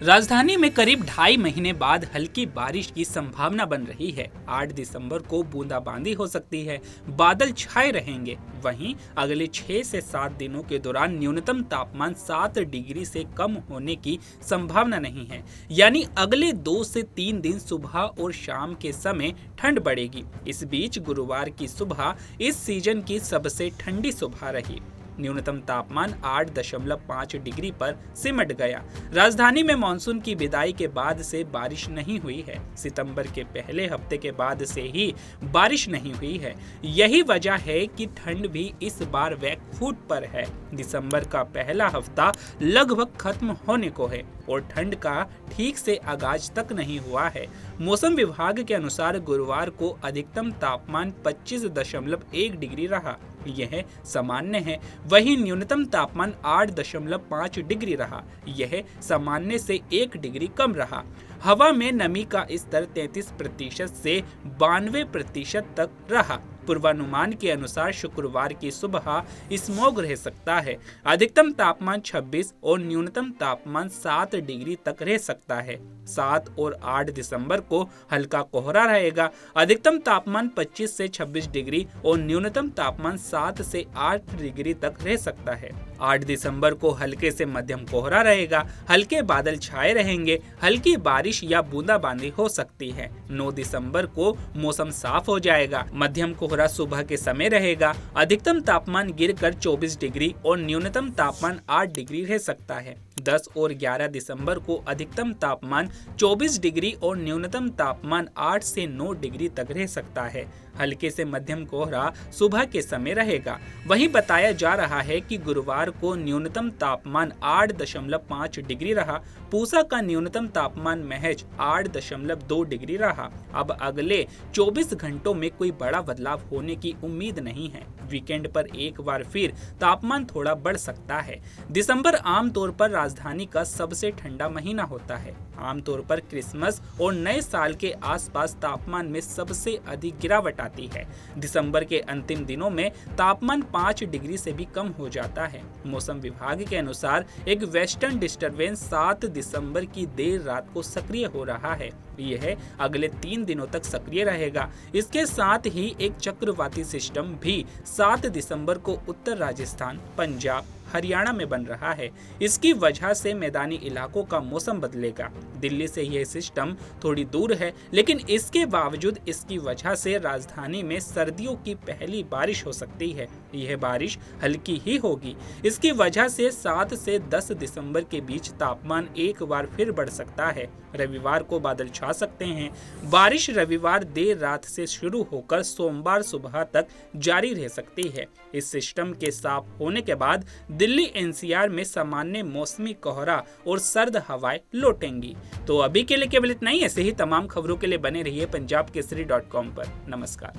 राजधानी में करीब 2.5 महीने बाद हल्की बारिश की संभावना बन रही है। 8 दिसंबर को बूंदाबांदी हो सकती है, बादल छाए रहेंगे। वहीं अगले 6 से 7 दिनों के दौरान न्यूनतम तापमान 7 डिग्री से कम होने की संभावना नहीं है। यानी अगले 2 से 3 दिन सुबह और शाम के समय ठंड बढ़ेगी। इस बीच गुरुवार की सुबह इस सीजन की सबसे ठंडी सुबह रही। न्यूनतम तापमान 8.5 डिग्री पर सिमट गया। राजधानी में मानसून की विदाई के बाद से बारिश नहीं हुई है। सितंबर के पहले हफ्ते के बाद से ही बारिश नहीं हुई है। यही वजह है कि ठंड भी इस बार बैकफुट पर है। दिसंबर का पहला हफ्ता लगभग खत्म होने को है और ठंड का ठीक से आगाज तक नहीं हुआ है। मौसम विभाग के अनुसार गुरुवार को अधिकतम तापमान 25.1 डिग्री रहा। यह सामान्य है। वहीं न्यूनतम तापमान 8.5 डिग्री रहा। यह सामान्य से 1 डिग्री कम रहा। हवा में नमी का स्तर 33% से 92% तक रहा। पूर्वानुमान के अनुसार शुक्रवार की सुबह स्मॉग रह सकता है। अधिकतम तापमान 26 और न्यूनतम तापमान 7 डिग्री तक रह सकता है। 7 और 8 दिसंबर को हल्का कोहरा रहेगा। अधिकतम तापमान 25 से 26 डिग्री और न्यूनतम तापमान 7 से 8 डिग्री तक रह सकता है। 8 दिसंबर को हल्के से मध्यम कोहरा रहेगा। हल्के बादल छाए रहेंगे। हल्की बारिश या बूंदाबांदी हो सकती है। 9 दिसंबर को मौसम साफ हो जाएगा। मध्यम कोहरा सुबह के समय रहेगा। अधिकतम तापमान गिरकर 24 डिग्री और न्यूनतम तापमान 8 डिग्री रह सकता है। 10 और 11 दिसंबर को अधिकतम तापमान 24 डिग्री और न्यूनतम तापमान 8 से 9 डिग्री तक रह सकता है। हल्के से मध्यम कोहरा सुबह के समय रहेगा। वहीं बताया जा रहा है कि गुरुवार को न्यूनतम तापमान 8.5 डिग्री रहा। पूसा का न्यूनतम तापमान महज 8.2 डिग्री रहा। अब अगले 24 घंटों में कोई बड़ा बदलाव होने की उम्मीद नहीं है। वीकेंड पर एक बार फिर तापमान थोड़ा बढ़ सकता है। दिसंबर आमतौर पर राजधानी का सबसे ठंडा महीना होता है। आमतौर पर क्रिसमस और नए साल के आसपास तापमान में सबसे अधिक गिरावट आती है। दिसंबर के अंतिम दिनों में तापमान 5 डिग्री से भी कम हो जाता है। मौसम विभाग के अनुसार एक वेस्टर्न डिस्टर्बेंस 7 दिसंबर की देर रात को सक्रिय हो रहा है। यह अगले 3 दिनों तक सक्रिय रहेगा। इसके साथ ही एक चक्रवाती सिस्टम भी 7 दिसंबर को उत्तर राजस्थान, पंजाब, हरियाणा में बन रहा है। इसकी वजह से मैदानी इलाकों का मौसम बदलेगा। दिल्ली से यह सिस्टम थोड़ी दूर है, लेकिन इसके बावजूद इसकी वजह से राजधानी में सर्दियों की पहली बारिश हो सकती है। यह बारिश हल्की ही होगी। इसकी वजह से 7 से 10 दिसंबर के बीच तापमान एक बार फिर बढ़ सकता है। रविवार को बादल छा सकते हैं। बारिश रविवार देर रात से शुरू होकर सोमवार सुबह तक जारी रह सकती है। इस सिस्टम के साफ होने के बाद दिल्ली एनसीआर में सामान्य मौसमी कोहरा और सर्द हवाएं लौटेंगी। तो अभी के लिए केवल इतना ही। ऐसे ही तमाम खबरों के लिए बने रहिए पंजाबकेसरी.com पर। नमस्कार।